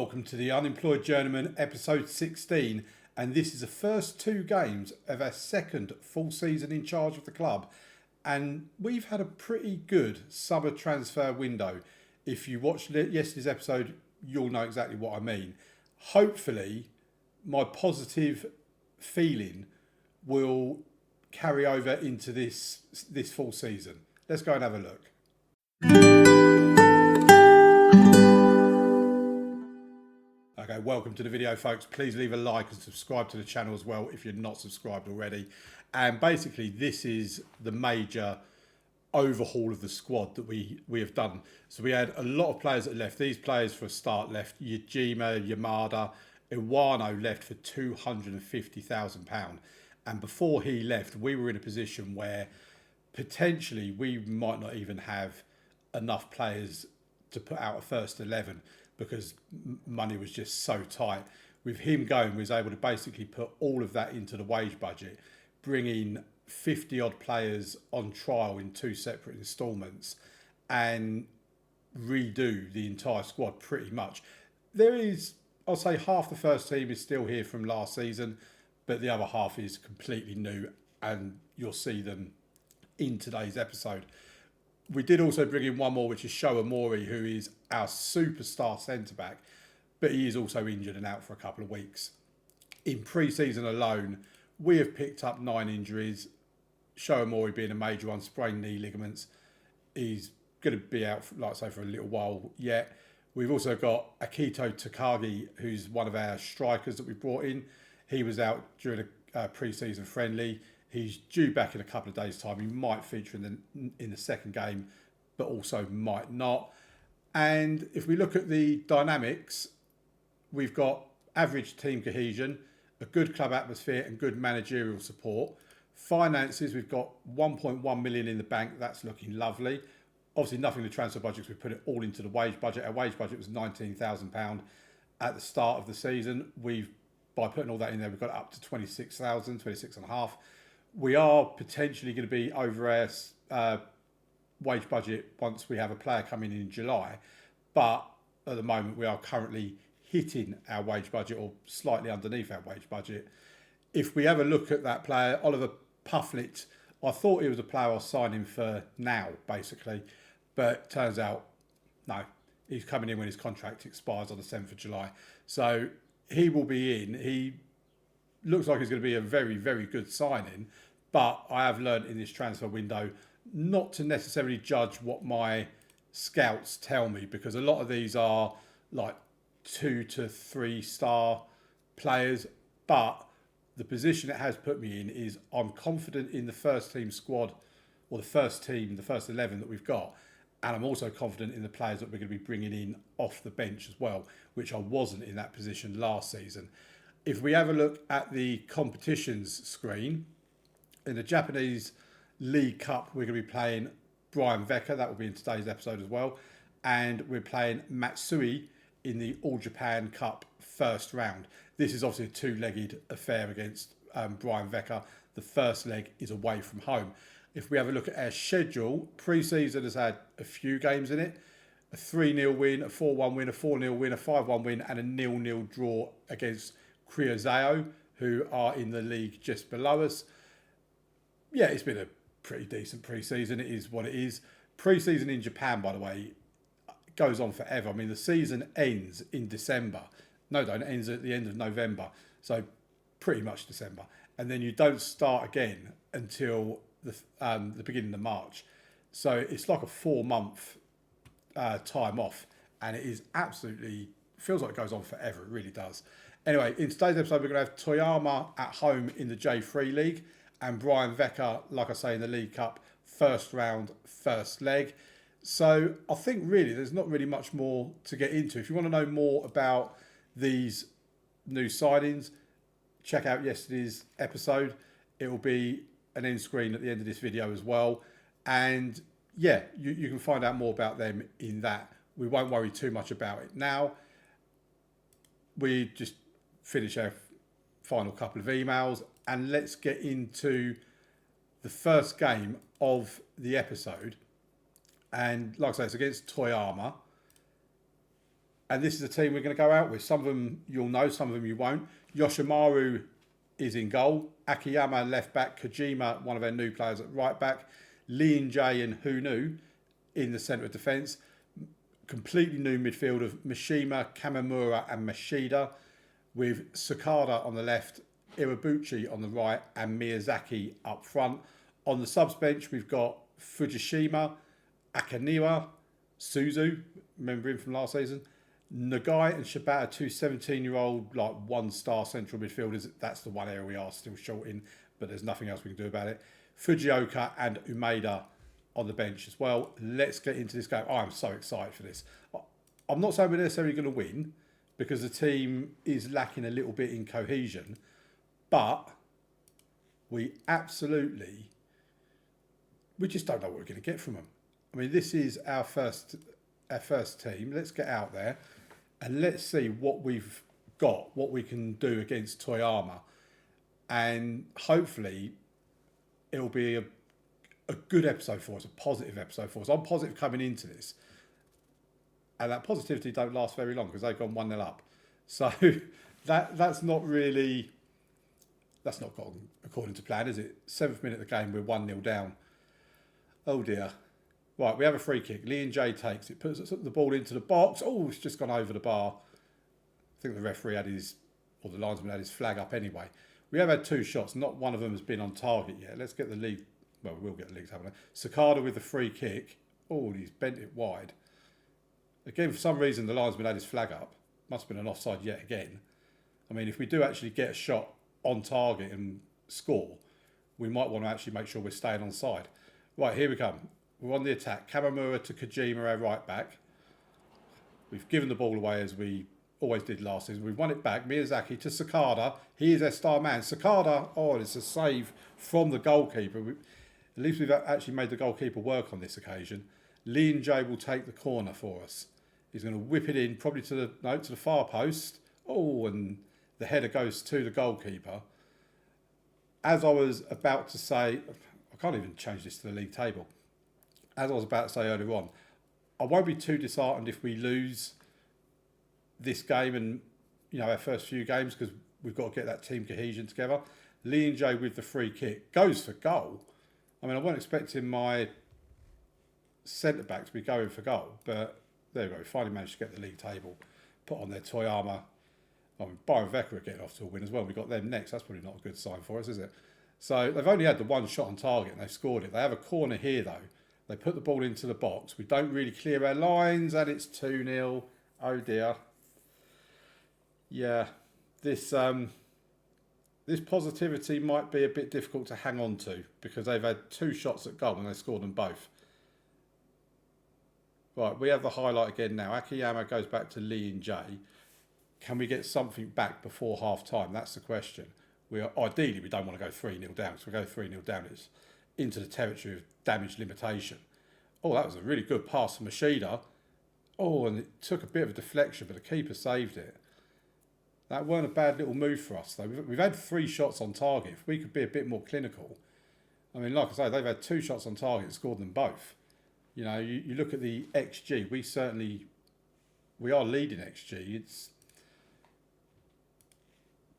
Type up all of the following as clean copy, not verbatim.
welcome to the Unemployed Journeyman episode 16, and this is the first 2 games of our second full season in charge of the club, and we've had a pretty good summer transfer window. If you watched yesterday's episode, you'll know exactly what I mean. Hopefully, my positive feeling will carry over into this full season. Let's go and have a look. Okay, welcome to the video, folks. Please leave a like and subscribe to the channel as well if you're not subscribed already. And basically, this is the major overhaul of the squad that we have done. So we had a lot of players that left. These players for a start left. Yajima, Yamada, Iwano left for £250,000. And before he left, we were in a position where potentially we might not even have enough players to put out a first 11 because money was just so tight. With him going, we was able to basically put all of that into the wage budget, bring in 50 odd players on trial in 2 separate instalments and redo the entire squad pretty much. There is, I'll say, half the first team is still here from last season, but the other half is completely new, and you'll see them in today's episode. We did also bring in one more, which is Sho Amori, who is our superstar centre-back, but he is also injured and out for a couple of weeks. In pre-season alone, we have picked up 9 injuries, Sho Amori being a major one, sprained knee ligaments. He's going to be out, like I say, for a little while yet. We've also got Akito Takagi, who's one of our strikers that we brought in. He was out during a pre-season friendly. He's due back in a couple of days' time. He might feature in the second game, but also might not. And if we look at the dynamics, we've got average team cohesion, a good club atmosphere and good managerial support. Finances, we've got 1.1 million in the bank. That's looking lovely. Obviously, nothing in the transfer budgets. We put it all into the wage budget. Our wage budget was £19,000 at the start of the season. By putting all that in there, we've got it up to 26,000, 26.5. We are potentially going to be over our wage budget once we have a player coming in July. But at the moment, we are currently hitting our wage budget or slightly underneath our wage budget. If we have a look at that player, Oliver Pufflet, I thought he was a player I was signing for now, basically. But turns out, no, he's coming in when his contract expires on the 7th of July. So he will be in. He looks like he's going to be a very, very good signing. But I have learned in this transfer window not to necessarily judge what my scouts tell me, because a lot of these are like 2 to 3 star players. But the position it has put me in is I'm confident in the first team squad, or the first 11 that we've got. And I'm also confident in the players that we're going to be bringing in off the bench as well, which I wasn't in that position last season. If we have a look at the competitions screen, in the Japanese League Cup, we're going to be playing Brian Veka. That will be in today's episode as well. And we're playing Matsui in the All Japan Cup first round. This is obviously a 2-legged affair against Brian Veka. The first leg is away from home. If we have a look at our schedule, pre-season has had a few games in it. A 3-0 win, a 4-1 win, a 4-0 win, a 5-1 win, and a 0-0 draw against Kryozao, who are in the league just below us. Yeah, it's been a pretty decent pre-season. It is what it is. Pre-season in Japan, by the way, goes on forever. I mean, the season ends in December. No, don't. It ends at the end of November. So pretty much December. And then you don't start again until the beginning of March. So it's like a 4-month time off. And it is absolutely, feels like it goes on forever. It really does. Anyway, in today's episode, we're going to have Toyama at home in the J3 League. And Brian Veka, like I say, in the League Cup, first round, first leg. So I think really there's not really much more to get into. If you want to know more about these new signings, check out yesterday's episode. It will be an end screen at the end of this video as well. And yeah, you can find out more about them in that. We won't worry too much about it now. We just finish our final couple of emails and let's get into the first game of the episode. And like I say, it's against Toyama. And this is the team we're going to go out with. Some of them you'll know, some of them you won't. Yoshimaru is in goal. Akiyama left back. Kojima, one of their new players, at right back. Lee and Jay and Hunu in the centre of defence. Completely new midfield of Mishima, Kamamura and Mashida, with Sakada on the left, Iwabuchi on the right and Miyazaki up front. On the subs bench, we've got Fukushima, Akaniwa, Suzu, remember him from last season, Nagai and Shibata, two 17-year-old, like one-star central midfielders. That's the one area we are still short in, but there's nothing else we can do about it. Fujioka and Umeda on the bench as well. Let's get into this game. I'm so excited for this. I'm not saying we're necessarily going to win because the team is lacking a little bit in cohesion, but we just don't know what we're going to get from them. I mean, this is our first team. Let's get out there and let's see what we've got, what we can do against Toyama, and hopefully it'll be a good episode for us, a positive episode for us. I'm positive coming into this, and that positivity don't last very long because they've gone 1-0 up. So that's not gone according to plan, is it? 7th minute of the game, we're 1-0 down. Oh dear. Right, we have a free kick. Lee and Jay takes it, puts the ball into the box. Oh, it's just gone over the bar. I think the referee the linesman had his flag up anyway. We have had 2 shots. Not one of them has been on target yet. Let's get the league. Well, we will get the leagues happening. Sakada with the free kick. Oh, he's bent it wide. Again, for some reason, the linesman had his flag up. Must have been an offside yet again. I mean, if we do actually get a shot on target and score, we might want to actually make sure we're staying on side. Right, here we come. We're on the attack. Kamamura to Kojima, our right back. We've given the ball away as we always did last season. We've won it back. Miyazaki to Sakada. He is their star man. Sakada, it's a save from the goalkeeper. At least we've actually made the goalkeeper work on this occasion. Lee and Jay will take the corner for us. He's going to whip it in, probably to the far post. Oh, and the header goes to the goalkeeper. As I was about to say, I can't even change this to the league table. As I was about to say earlier on, I won't be too disheartened if we lose this game and our first few games, because we've got to get that team cohesion together. Lee and Jay with the free kick goes for goal. I mean, I wasn't expecting my centre back to be going for goal, but there we go. We finally managed to get the league table put on their Toyama. I mean, Byron Vecca are getting off to a win as well. We've got them next. That's probably not a good sign for us, is it? So they've only had the 1 shot on target and they've scored it. They have a corner here though. They put the ball into the box. We don't really clear our lines and it's 2-0. Oh dear. Yeah, this positivity might be a bit difficult to hang on to because they've had 2 shots at goal and they scored them both. Right, we have the highlight again now. Akiyama goes back to Lee and Jay. Can we get something back before half time? That's the question. Ideally, we don't want to go 3-0 down. So we go 3-0 down, it's into the territory of damage limitation. Oh, that was a really good pass from Mashida. Oh, and it took a bit of a deflection, but the keeper saved it. That weren't a bad little move for us, though. We've had 3 shots on target. If we could be a bit more clinical. I mean, like I say, they've had 2 shots on target and scored them both. You look at the XG. We are leading XG.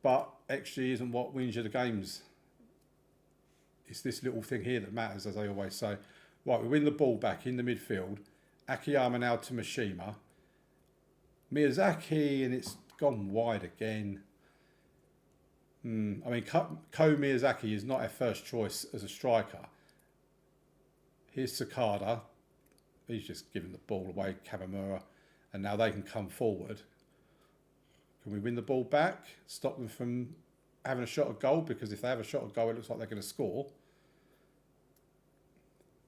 But XG isn't what wins you the games. It's this little thing here that matters, as I always say. Right, we win the ball back in the midfield. Akiyama now to Mishima. Miyazaki, and it's gone wide again. I mean, Ko Miyazaki is not our first choice as a striker. Here's Sakada. He's just giving the ball away, Kamamura. And now they can come forward. Can we win the ball back? Stop them from having a shot at goal? Because if they have a shot at goal, it looks like they're going to score.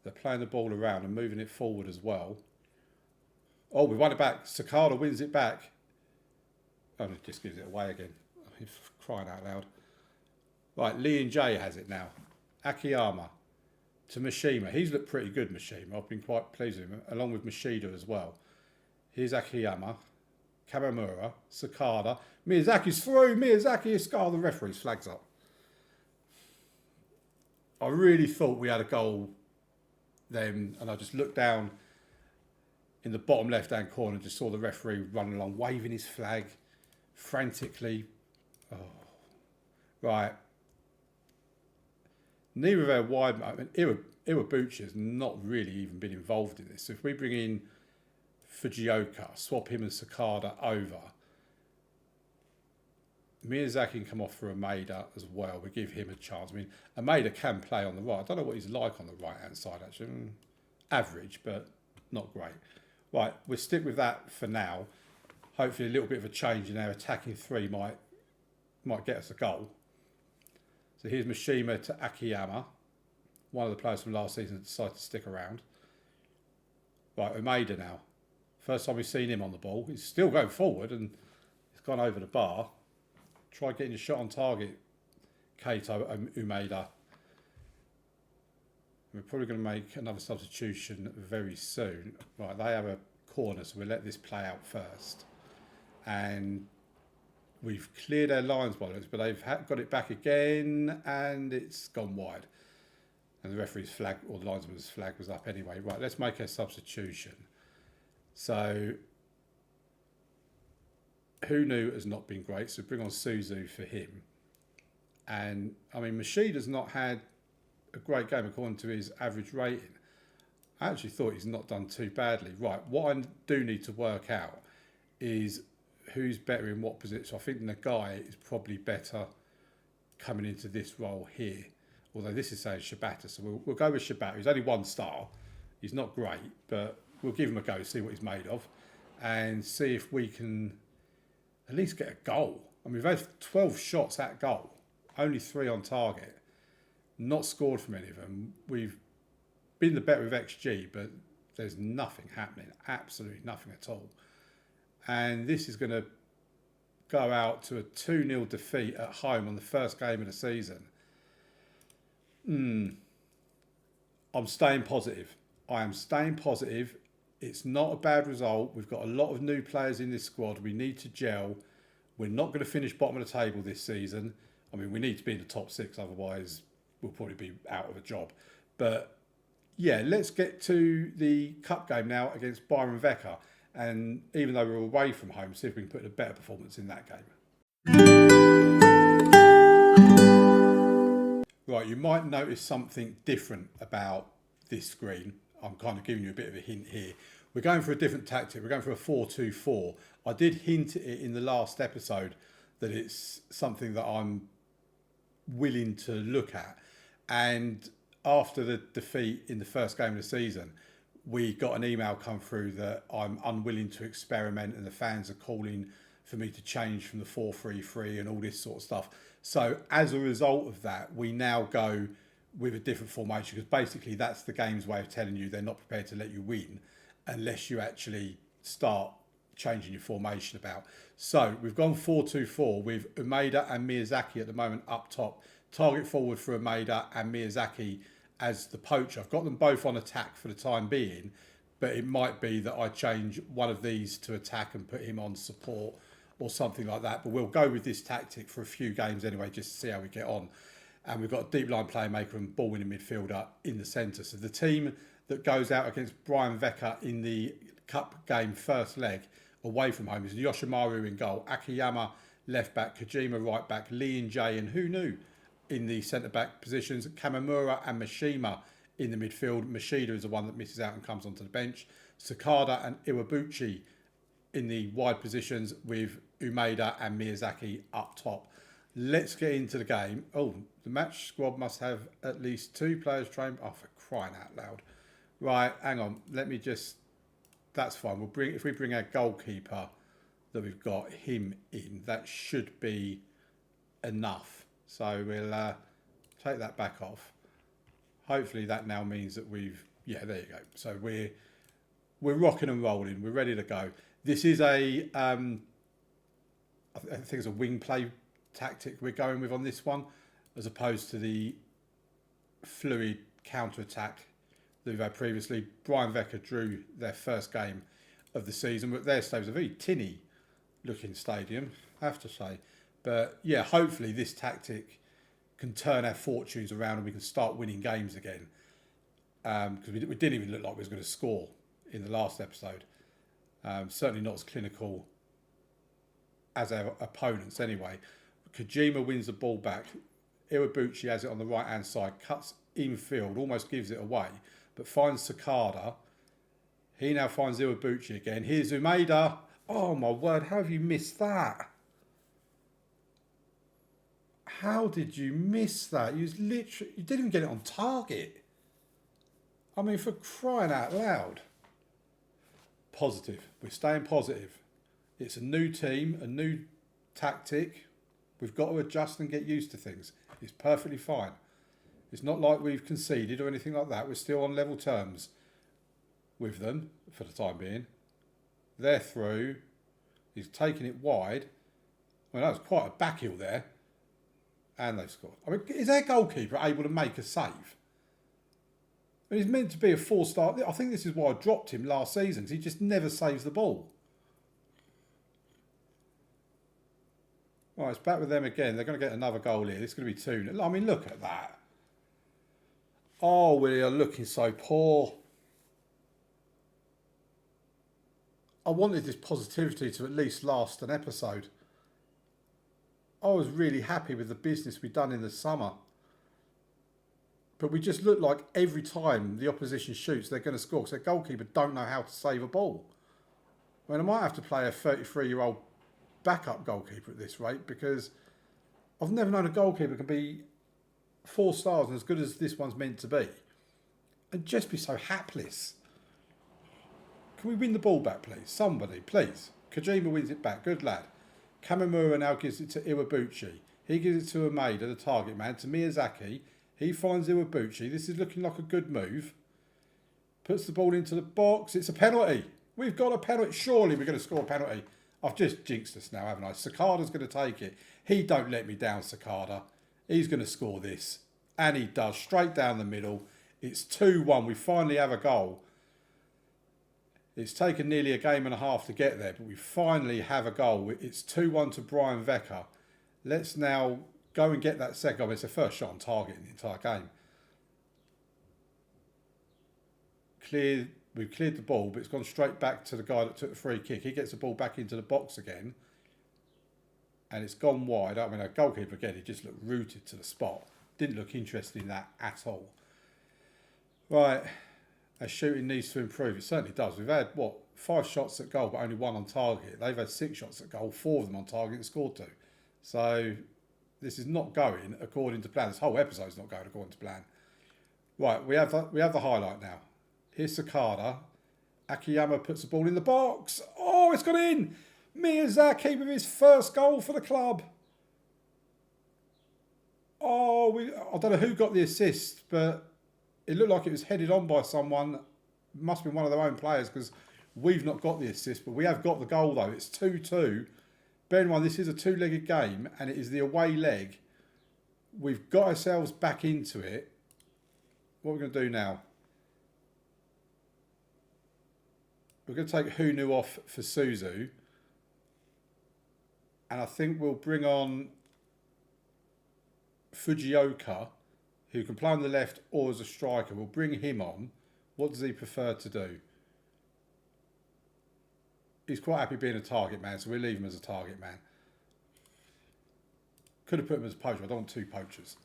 They're playing the ball around and moving it forward as well. Oh, we won it back. Sakada wins it back. Oh, it just gives it away again. I'm crying out loud. Right, Lee and Jay has it now. Akiyama to Mishima. He's looked pretty good, Mishima. I've been quite pleased with him, along with Mashida as well. Here's Akiyama. Kamamura. Sakada. Miyazaki's through. Miyazaki is scar. The referee's flags up. I really thought we had a goal then, and I just looked down in the bottom left-hand corner, just saw the referee running along, waving his flag frantically. Oh, right. Neither of our wide... I mean, Iwabuchi has not really even been involved in this. So if we bring in Fujioka, swap him and Sakada over, Miyazaki can come off for Umeda as well. We give him a chance. I mean, Umeda can play on the right. I don't know what he's like on the right-hand side, actually. Average, but not great. Right, we'll stick with that for now. Hopefully a little bit of a change in our attacking three might get us a goal. So here's Mishima to Akiyama. One of the players from last season decided to stick around. Right, Umeda now. First time we've seen him on the ball. He's still going forward and he's gone over the bar. Try getting a shot on target, Kato Umeda. We're probably going to make another substitution very soon. Right, they have a corner, so we'll let this play out first. And we've cleared our lines by this, but they've got it back again, and it's gone wide. And the referee's flag, or the linesman's flag, was up anyway. Right, let's make a substitution. So, Hunu has not been great, so bring on Suzu for him. And, I mean, Mashida's not had a great game according to his average rating. I actually thought he's not done too badly. Right, what I do need to work out is who's better in what position. So I think Nagai is probably better coming into this role here. Although this is saying Shibata, so we'll go with Shibata. He's only 1 star. He's not great, but we'll give him a go, see what he's made of, and see if we can at least get a goal. I mean, we've had 12 shots at goal, only 3 on target. Not scored from any of them. We've been the better of XG, but there's nothing happening. Absolutely nothing at all. And this is going to go out to a 2-0 defeat at home on the first game of the season. I'm staying positive. I am staying positive. It's not a bad result. We've got a lot of new players in this squad. We need to gel. We're not going to finish bottom of the table this season. I mean, we need to be in the top 6, otherwise we'll probably be out of a job. But yeah, let's get to the cup game now against Byron Vecca. And even though we're away from home, see if we can put a better performance in that game. Right, you might notice something different about this screen. I'm kind of giving you a bit of a hint here. We're going for a different tactic. We're going for a 4-2-4. I did hint at it in the last episode that it's something that I'm willing to look at. And after the defeat in the first game of the season, we got an email come through that I'm unwilling to experiment and the fans are calling for me to change from the 4-3-3 and all this sort of stuff. So as a result of that, we now go with a different formation, because basically that's the game's way of telling you they're not prepared to let you win unless you actually start changing your formation about. So we've gone 4-2-4 with Umeda and Miyazaki at the moment up top. Target forward for Umeda and Miyazaki as the poacher. I've got them both on attack for the time being, but it might be that I change one of these to attack and put him on support or something like that. But we'll go with this tactic for a few games anyway, just to see how we get on. And we've got a deep line playmaker and ball winning midfielder in the centre. So the team that goes out against Brian Vecca in the cup game first leg away from home is Yoshimaru in goal, Akiyama left back, Kojima right back, Lee and Jay and who knew in the centre back positions, Kamamura and Mishima in the midfield. Mashida is the one that misses out and comes onto the bench. Sakada and Iwabuchi in the wide positions with Umeda and Miyazaki up top. Let's get into the game. Oh, the match squad must have at least 2 players trained. Oh, for crying out loud. Right, hang on. Let me just... That's fine. We'll bring, if we bring our goalkeeper that we've got him in, that should be enough. So we'll take that back off. Hopefully that now means that we've... Yeah, there you go. So we're rocking and rolling. We're ready to go. This is a... I think it's a wing play tactic we're going with on this one, as opposed to the fluid counter-attack that we've had previously. Brian Vecca drew their first game of the season, but their stadium was a very tinny looking stadium, I have to say. But yeah, hopefully this tactic can turn our fortunes around and we can start winning games again. Because we didn't even look like we was going to score in the last episode. Certainly not as clinical as our opponents anyway. Kojima wins the ball back. Iwabuchi has it on the right hand side, cuts infield, almost gives it away, but finds Sakada. He now finds Iwabuchi again. Here's Umeda. Oh my word, how have you missed that? How did you miss that? You didn't even get it on target. I mean, for crying out loud. Positive. We're staying positive. It's a new team, a new tactic. We've got to adjust and get used to things. It's perfectly fine. It's not like we've conceded or anything like that. We're still on level terms with them for the time being. They're through. He's taking it wide. Well, that was quite a back heel there. And they've scored. I mean, is their goalkeeper able to make a save? I mean, he's meant to be a 4-star. I think this is why I dropped him last season, because he just never saves the ball. Right, it's back with them again. They're going to get another goal here. This is going to be 2. I mean, look at that. Oh, we are looking so poor. I wanted this positivity to at least last an episode. I was really happy with the business we'd done in the summer. But we just look like every time the opposition shoots, they're going to score because their goalkeeper don't know how to save a ball. I mean, I might have to play a 33-year-old backup goalkeeper at this rate, because I've never known a goalkeeper can be 4 stars and as good as this one's meant to be and just be so hapless. Can we win the ball back, please? Somebody, please. Kojima wins it back. Good lad. Kamimura now gives it to Iwabuchi. He gives it to Umeda, the target man, to Miyazaki. He finds Iwabuchi. This is looking like a good move. Puts the ball into the box. It's a penalty. We've got a penalty. Surely we're going to score a penalty. I've just jinxed us now, haven't I? Sakada's going to take it. He don't let me down, Sakada. He's going to score this. And he does. Straight down the middle. It's 2-1. We finally have a goal. It's taken nearly a game and a half to get there, but we finally have a goal. It's 2-1 to Brian Vecker. Let's now go and get that second goal. It's the first shot on target in the entire game. We've cleared the ball, but it's gone straight back to the guy that took the free kick. He gets the ball back into the box again. And it's gone wide. I mean, our goalkeeper, again, he just looked rooted to the spot. Didn't look interested in that at all. Right. Our shooting needs to improve. It certainly does. We've had, 5 shots at goal, but only 1 on target. They've had 6 shots at goal, 4 of them on target and scored 2. So this is not going according to plan. This whole episode is not going according to plan. Right, we have the highlight now. Here's Sakada. Akiyama puts the ball in the box. Oh, it's gone in. Miyazaki with his first goal for the club. Oh, I don't know who got the assist, but it looked like it was headed on by someone. Must have been one of their own players, because we've not got the assist, but we have got the goal though. It's 2-2. Bear in mind, this is a 2-legged game, and it is the away leg. We've got ourselves back into it. What are we going to do now? We're going to take Hunu off for Suzu. And I think we'll bring on Fujioka, who can play on the left or as a striker. We'll bring him on. What does he prefer to do? He's quite happy being a target man, so we'll leave him as a target man. Could have put him as a poacher. I don't want 2 poachers.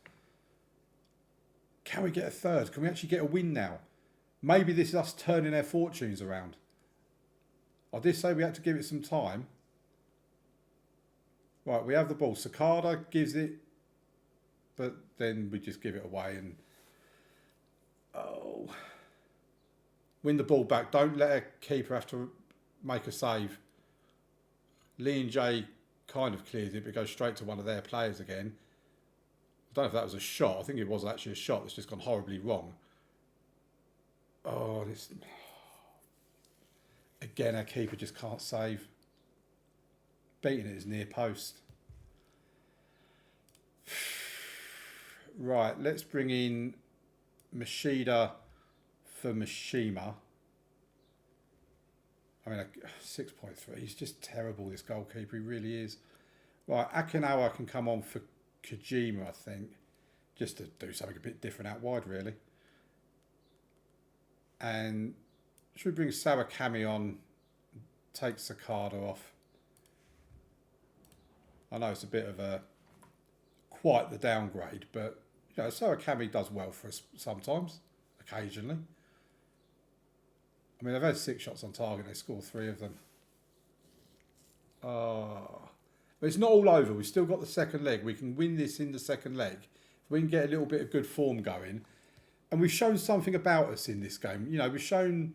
Can we get a third? Can we actually get a win now? Maybe this is us turning our fortunes around. I did say we had to give it some time. Right, we have the ball. Sakada gives it, but then we just give it away and... Oh. Win the ball back. Don't let a keeper have to make a save. Lee and Jay kind of clears it, but goes straight to one of their players again. I don't know if that was a shot. I think it was actually a shot that's just gone horribly wrong. Oh, this... Again, our keeper just can't save. Beating it is near post. Right, let's bring in Mashida for Mishima. I mean, 6.3. He's just terrible, this goalkeeper. He really is. Right, Akinawa can come on for Kojima, I think. Just to do something a bit different out wide, really. And should we bring Sawakami on takes the card off. I know it's a bit of a quite the downgrade, but you know, so Akami does well for us sometimes, occasionally. I mean, they've had 6 shots on target. They score 3 of them. But it's not all over. We've still got the second leg. We can win this in the second leg. If we can get a little bit of good form going. And we've shown something about us in this game. You know, we've shown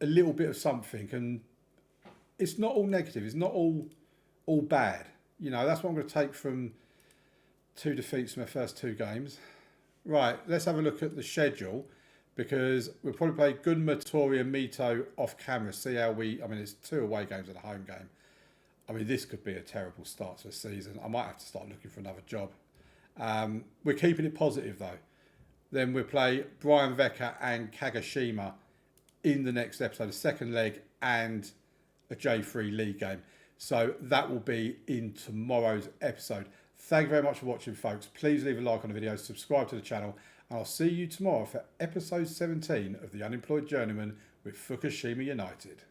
a little bit of something. And it's not all negative. It's not all bad. You know, that's what I'm going to take from 2 defeats from our first 2 games. Right, let's have a look at the schedule. Because we'll probably play Gunma, Tori and Mito off camera. See how I mean, it's 2 away games and a home game. I mean, this could be a terrible start to the season. I might have to start looking for another job. We're keeping it positive, though. Then we'll play Brian Veka and Kagoshima in the next episode, a second leg and a J3 league game. So that will be in tomorrow's episode. Thank you very much for watching, folks. Please leave a like on the video, subscribe to the channel, and I'll see you tomorrow for episode 17 of The Unemployed Journeyman with Fukushima United.